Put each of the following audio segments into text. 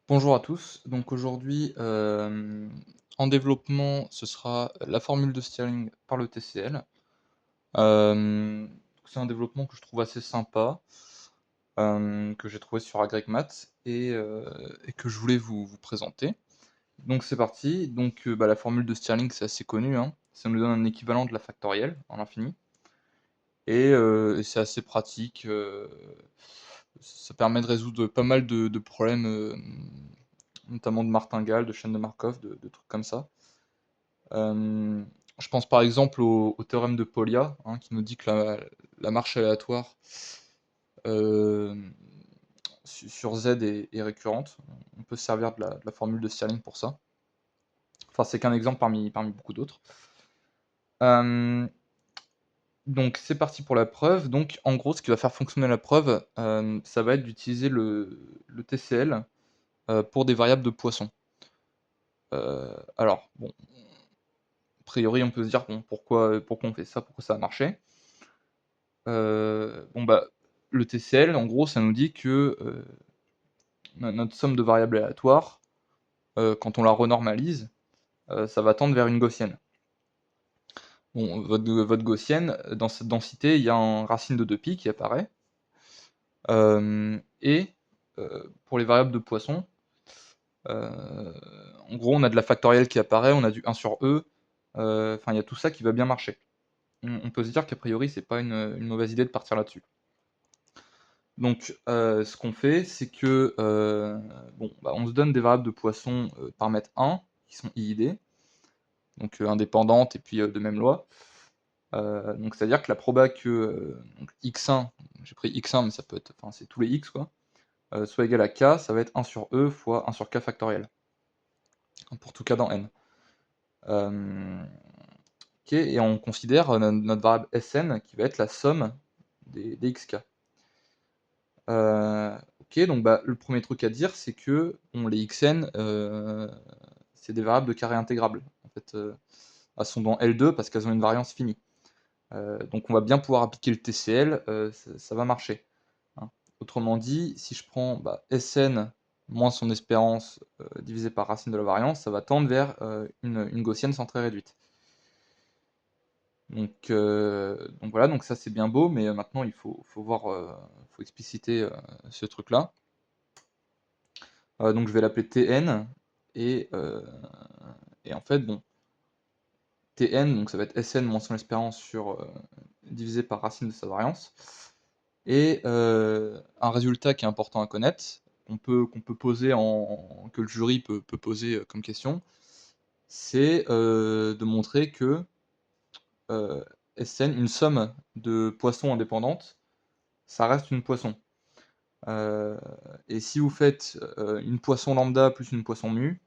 Bonjour à tous. Donc aujourd'hui, en développement, ce sera la formule de Stirling par le TCL. C'est un développement que je trouve assez sympa, que j'ai trouvé sur AgrecMath et que je voulais vous présenter. Donc c'est parti. Donc la formule de Stirling, c'est assez connu, hein. Ça nous donne un équivalent de la factorielle en l'infini et c'est assez pratique, ça permet de résoudre pas mal de problèmes, notamment de martingale, de chaîne de Markov, de trucs comme ça. Euh, je pense par exemple au théorème de Polya, hein, qui nous dit que la marche aléatoire euh, sur Z est récurrente. On peut se servir de la formule de Stirling pour ça. Enfin, c'est qu'un exemple parmi beaucoup d'autres. Euh, donc c'est parti pour la preuve. Donc en gros, ce qui va faire fonctionner la preuve, ça va être d'utiliser le TCL pour des variables de Poisson. Alors, bon, a priori, on peut se dire, bon, pourquoi on fait ça, pourquoi ça a marché. Le TCL, en gros, ça nous dit que notre somme de variables aléatoires, quand on la renormalise, ça va tendre vers une gaussienne. Bon, votre gaussienne, dans cette densité, il y a un racine de 2π qui apparaît. Et pour les variables de Poisson, en gros, on a de la factorielle qui apparaît, on a du 1 sur E, enfin, il y a tout ça qui va bien marcher. On peut se dire qu'a priori, c'est pas une mauvaise idée de partir là-dessus. Donc, ce qu'on fait, c'est que on se donne des variables de Poisson par mètre 1, qui sont IID, donc indépendantes et puis de même loi. Donc, c'est-à-dire que la proba que donc x1, j'ai pris x1, mais ça peut être, enfin, c'est tous les x, quoi, soit égal à k, ça va être 1 sur e fois 1 sur k factoriel, pour tout cas dans n. Ok, et on considère notre variable Sn qui va être la somme des xk. Ok, donc le premier truc à dire, c'est que bon, les xn, c'est des variables de carré intégrable. En fait, elles sont dans L2 parce qu'elles ont une variance finie. Donc on va bien pouvoir appliquer le TCL, ça va marcher, hein. Autrement dit, si je prends Sn moins son espérance divisé par racine de la variance, ça va tendre vers une gaussienne centrée réduite. Donc voilà, donc ça c'est bien beau, mais maintenant il faut voir, faut expliciter ce truc-là. Donc je vais l'appeler Tn, et, euh, et en fait, bon, Tn, donc ça va être Sn moins son espérance divisé par racine de sa variance. Et un résultat qui est important à connaître, qu'on peut poser que le jury peut poser comme question, c'est de montrer que Sn, une somme de poissons indépendantes, ça reste une poisson. Et si vous faites une poisson lambda plus une poisson mu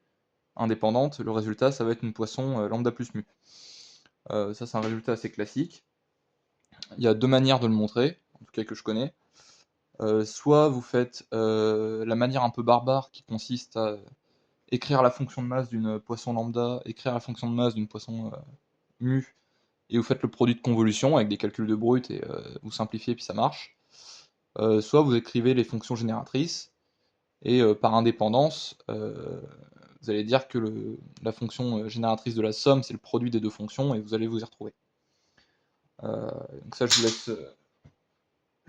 indépendante, le résultat ça va être une poisson lambda plus mu. Ça c'est un résultat assez classique. Il y a deux manières de le montrer, en tout cas que je connais. Soit vous faites la manière un peu barbare qui consiste à écrire la fonction de masse d'une poisson lambda, écrire la fonction de masse d'une poisson mu, et vous faites le produit de convolution avec des calculs de brut et vous simplifiez puis ça marche. Soit vous écrivez les fonctions génératrices et par indépendance, vous allez dire que la fonction génératrice de la somme c'est le produit des deux fonctions et vous allez vous y retrouver. Donc ça je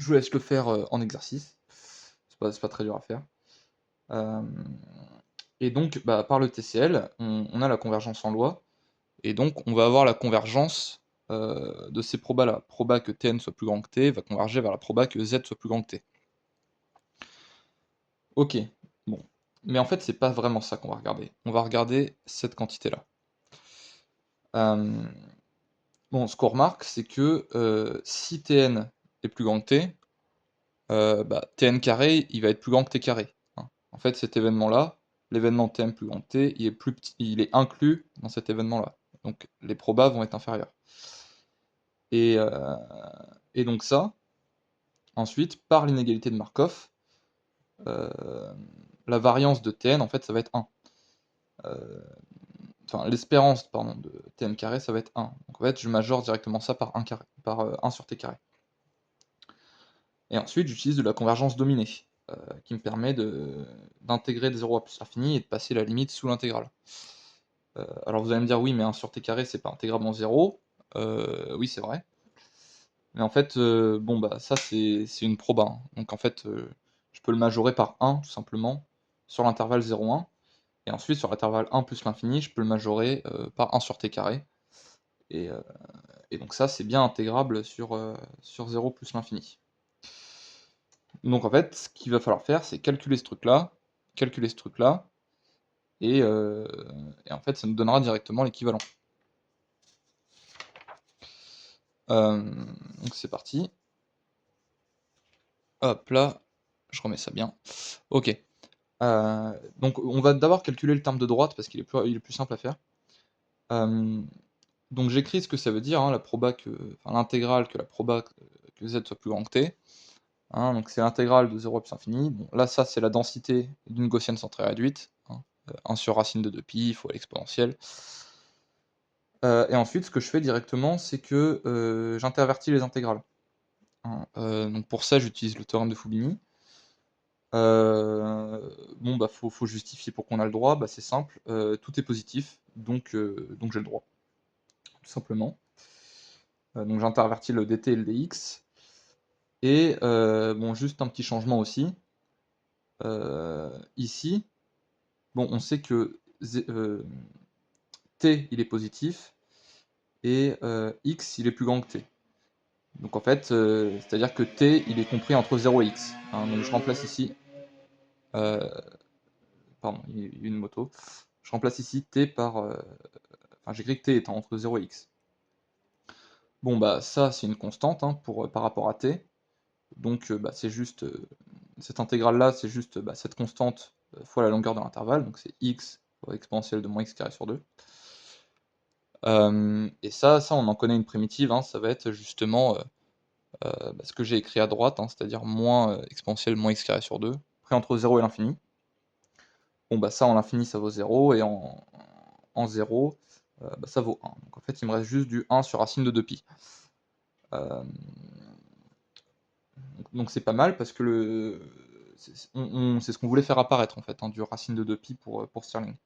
vous laisse le faire en exercice, c'est pas très dur à faire. Euh, et donc par le TCL, on a la convergence en loi, et donc on va avoir la convergence de ces probas-là. Proba que Tn soit plus grand que T va converger vers la proba que Z soit plus grand que T. Ok, bon. Mais en fait, c'est pas vraiment ça qu'on va regarder. On va regarder cette quantité-là. Euh, bon, ce qu'on remarque, c'est que si Tn est plus grand que T, Tn carré, il va être plus grand que T carré, hein. En fait, cet événement-là, l'événement Tn plus grand que T, il est plus petit, il est inclus dans cet événement-là. Donc les probas vont être inférieurs. Et, euh, et donc ça, ensuite, par l'inégalité de Markov, euh, la variance de Tn, en fait, ça va être 1. Euh, enfin, l'espérance, pardon, de Tn carré, ça va être 1. Donc en fait, je majore directement ça par 1 carré, par 1 sur T carré. Et ensuite, j'utilise de la convergence dominée, qui me permet d'intégrer de 0 à plus l'infini et de passer la limite sous l'intégrale. Alors vous allez me dire, oui, mais 1 sur t carré, c'est pas intégrable en 0. Oui, c'est vrai. Mais en fait, bon, bah, ça, c'est une proba, hein. Donc en fait, je peux le majorer par 1, tout simplement, sur l'intervalle 0, 1. Et ensuite, sur l'intervalle 1 plus l'infini, je peux le majorer par 1 sur t carré. Et donc ça, c'est bien intégrable sur 0 plus l'infini. Donc en fait, ce qu'il va falloir faire, c'est calculer ce truc-là, et en fait, ça nous donnera directement l'équivalent. Donc c'est parti. Hop là, je remets ça bien. Ok. Donc on va d'abord calculer le terme de droite parce qu'il est plus simple à faire. Donc j'écris ce que ça veut dire, hein, l'intégrale que la proba que z soit plus grand que t. Hein, donc c'est l'intégrale de 0 à plus infini. Bon, là, ça, c'est la densité d'une gaussienne centrée réduite. Hein, 1 sur racine de 2pi fois l'exponentielle. Et ensuite, ce que je fais directement, c'est que j'intervertis les intégrales. Hein, donc pour ça, j'utilise le théorème de Fubini. Bon, bah, faut justifier pour qu'on a le droit. Bah, c'est simple, tout est positif, donc j'ai le droit, tout simplement. Donc j'intervertis le dt et le dx. Et bon, juste un petit changement aussi. Ici, bon, on sait que t il est positif et x il est plus grand que t. Donc en fait, c'est-à-dire que t il est compris entre 0 et x. Hein, donc je remplace ici. Pardon, il y a eu une moto. Je remplace ici t par. Enfin, j'écris que t étant entre 0 et x. Bon, bah ça c'est une constante, hein, par rapport à t. Donc bah, c'est juste. Cette intégrale-là, c'est juste cette constante fois la longueur de l'intervalle. Donc c'est x fois exponentielle de moins x carré sur 2. Et ça, on en connaît une primitive, hein, ça va être justement ce que j'ai écrit à droite, hein, c'est-à-dire moins exponentielle moins x carré sur 2, pris entre 0 et l'infini. Bon, bah ça, en l'infini, ça vaut 0, et en 0, ça vaut 1. Donc en fait, il me reste juste du 1 sur racine de 2pi. Donc c'est pas mal, parce que c'est ce qu'on voulait faire apparaître, en fait, hein, du racine de 2pi pour Stirling.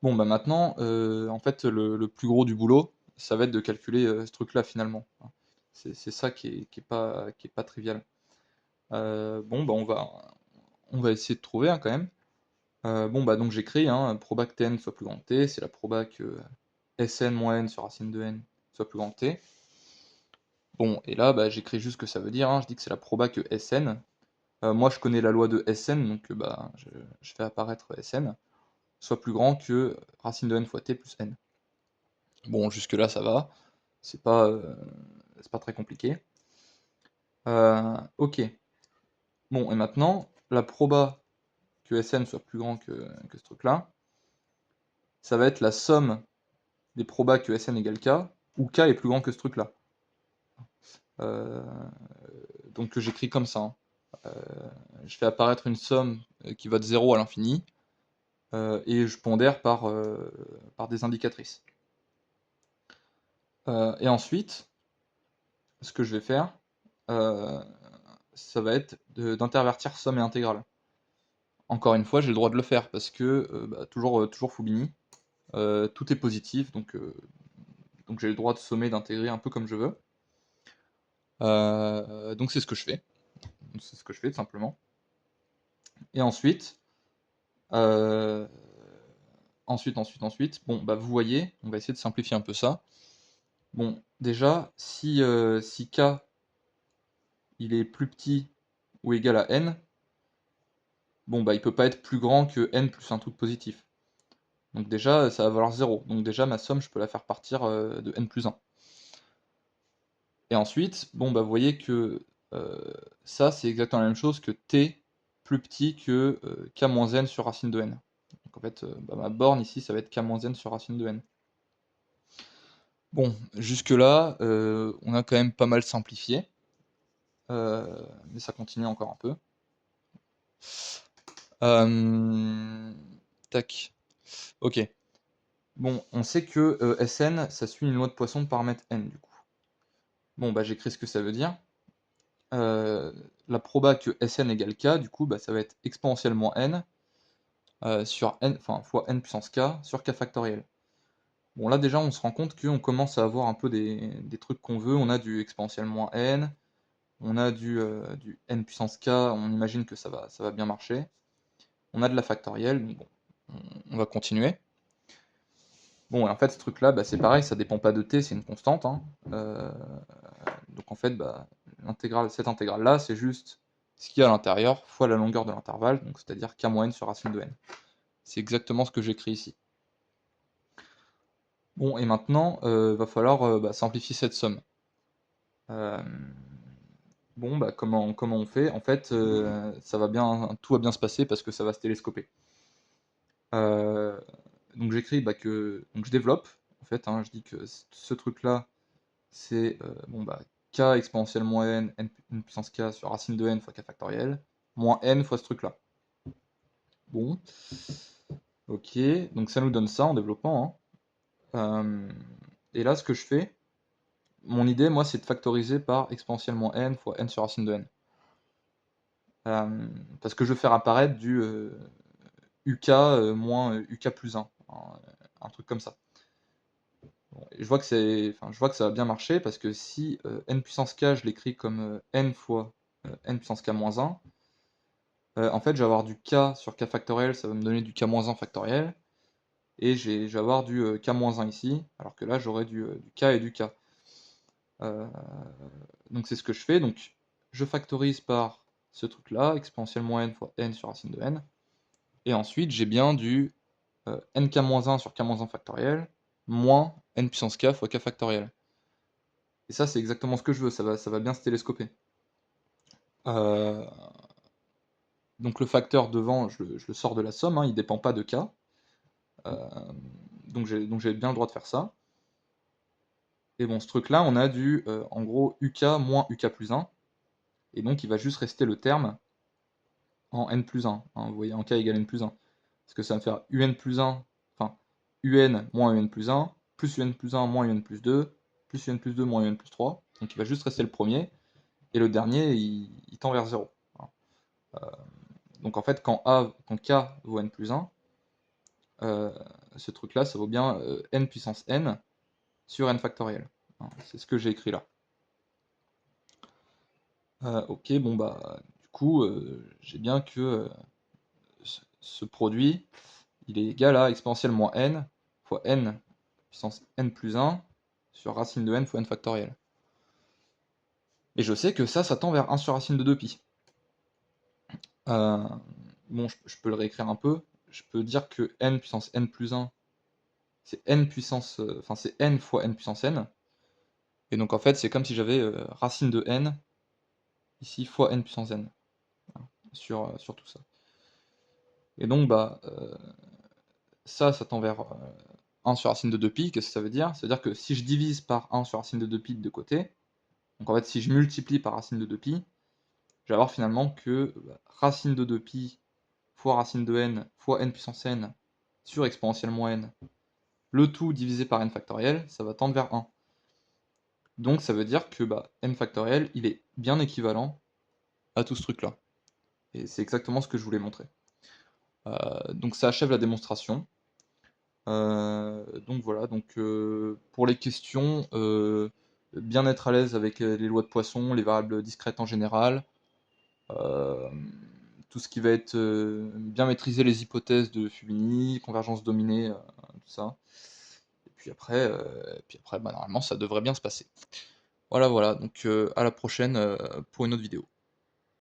Bon, bah maintenant, en fait, le plus gros du boulot, ça va être de calculer ce truc-là, finalement. C'est ça qui est pas trivial. Bon, bah on va essayer de trouver, hein, quand même. Bon, bah donc j'écris, hein, proba que Tn soit plus grand que T, c'est la proba que Sn moins n sur racine de n soit plus grand que T. Bon, et là, bah, j'écris juste ce que ça veut dire, hein, je dis que c'est la proba que Sn. Moi, je connais la loi de Sn, donc bah, je fais apparaître Sn, soit plus grand que racine de n fois T plus n. Bon, jusque-là, ça va, c'est pas très compliqué. Ok. Bon, et maintenant, la proba que Sn soit plus grand que ce truc-là, ça va être la somme des probas que Sn égale K, où K est plus grand que ce truc-là. Donc j'écris comme ça. Hein. Je fais apparaître une somme qui va de 0 à l'infini, et je pondère par des indicatrices. Et ensuite, ce que je vais faire, ça va être d'intervertir somme et intégrale. Encore une fois, j'ai le droit de le faire, parce que toujours Fubini, tout est positif, donc j'ai le droit de sommer, d'intégrer un peu comme je veux. Donc c'est ce que je fais. C'est ce que je fais tout simplement. Et ensuite, bon, bah vous voyez, on va essayer de simplifier un peu ça. Bon, déjà, si K il est plus petit ou égal à n, bon bah il peut pas être plus grand que n plus un truc positif. Donc déjà, ça va valoir 0. Donc déjà, ma somme, je peux la faire partir de n plus 1. Et ensuite, bon bah vous voyez que ça, c'est exactement la même chose que t plus petit que k-n sur racine de n. Donc en fait, ma borne ici, ça va être k-n sur racine de n. Bon, jusque-là, on a quand même pas mal simplifié. Mais ça continue encore un peu. Tac. Ok. Bon, on sait que Sn, ça suit une loi de Poisson de paramètre n, du coup. Bon, bah j'écris ce que ça veut dire. La la proba que Sn égale k, du coup, bah, ça va être exponentielle moins n sur n, enfin fois n puissance k sur k factoriel. Bon là déjà on se rend compte qu'on commence à avoir un peu des trucs qu'on veut, on a du exponentielle moins n, on a du n puissance k, on imagine que ça va bien marcher. On a de la factorielle, donc bon, on va continuer. Bon, et en fait ce truc là, bah, c'est pareil, ça dépend pas de t, c'est une constante, hein. Donc en fait, bah, cette intégrale là, c'est juste ce qu'il y a à l'intérieur fois la longueur de l'intervalle, donc c'est-à-dire k moins n sur racine de n. C'est exactement ce que j'écris ici. Bon, et maintenant, va falloir bah, simplifier cette somme. Bon, bah, comment on fait? En fait, tout va bien se passer parce que ça va se télescoper. Donc j'écris bah, donc je développe, en fait, hein, je dis que ce truc-là, c'est bon, bah, k exponentielle moins n puissance k sur racine de n fois k factoriel, moins n fois ce truc-là. Bon, ok, donc ça nous donne ça en développement, hein. Et là, ce que je fais, mon idée, moi, c'est de factoriser par exponentielle moins n fois n sur racine de n. Parce que je veux faire apparaître du uk moins uk plus 1, un truc comme ça. Bon, et je vois que ça va bien marcher parce que si n puissance k, je l'écris comme n fois n puissance k moins 1, en fait, je vais avoir du k sur k factoriel, ça va me donner du k moins 1 factoriel, et je vais avoir du k moins 1 ici, alors que là, j'aurai du k et du k. Donc c'est ce que je fais, donc je factorise par ce truc-là, exponentielle moins n fois n sur racine de n, et ensuite j'ai bien du nk-1 sur k-1 factoriel, moins n puissance k fois k factoriel. Et ça c'est exactement ce que je veux, ça va bien se télescoper. Donc le facteur devant, je le sors de la somme, hein, il ne dépend pas de k. Donc j'ai bien le droit de faire ça. Et bon, ce truc-là, on a du, en gros, uk moins uk plus 1. Et donc il va juste rester le terme en n plus 1, hein, vous voyez, en k égale n plus 1. Parce que ça va me faire un plus 1, enfin, un moins un plus 1, plus un plus 1 moins un plus 2, plus un plus 2 moins un plus 3. Donc il va juste rester le premier, et le dernier, il tend vers 0. Donc en fait, quand k vaut n plus 1, ce truc-là, ça vaut bien n puissance n sur n factoriel. C'est ce que j'ai écrit là. Ok, bon bah, du coup, j'ai bien que ce produit, il est égal à exponentielle moins n fois n puissance n plus 1 sur racine de n fois n factoriel. Et je sais que ça tend vers 1 sur racine de 2pi. Bon, je peux le réécrire un peu. Je peux dire que n puissance n plus 1, c'est n puissance, enfin c'est n fois n puissance n. Et donc en fait, c'est comme si j'avais racine de n, ici, fois n puissance n, sur tout ça. Et donc, bah, ça tend vers 1 sur racine de 2pi. Qu'est-ce que ça veut dire? Ça veut dire que si je divise par 1 sur racine de 2pi de côté, donc en fait, si je multiplie par racine de 2pi, je vais avoir finalement que racine de 2pi fois racine de n fois n puissance n sur exponentielle moins n, le tout divisé par n factoriel, ça va tendre vers 1. Donc ça veut dire que n factoriel, il est bien équivalent à tout ce truc-là. Et c'est exactement ce que je voulais montrer. Donc ça achève la démonstration. Donc voilà, donc pour les questions, bien être à l'aise avec les lois de Poisson, les variables discrètes en général, tout ce qui va être bien maîtriser les hypothèses de Fubini, convergence dominée, tout ça. Et puis après, bah, normalement ça devrait bien se passer. Voilà, voilà, donc à la prochaine pour une autre vidéo.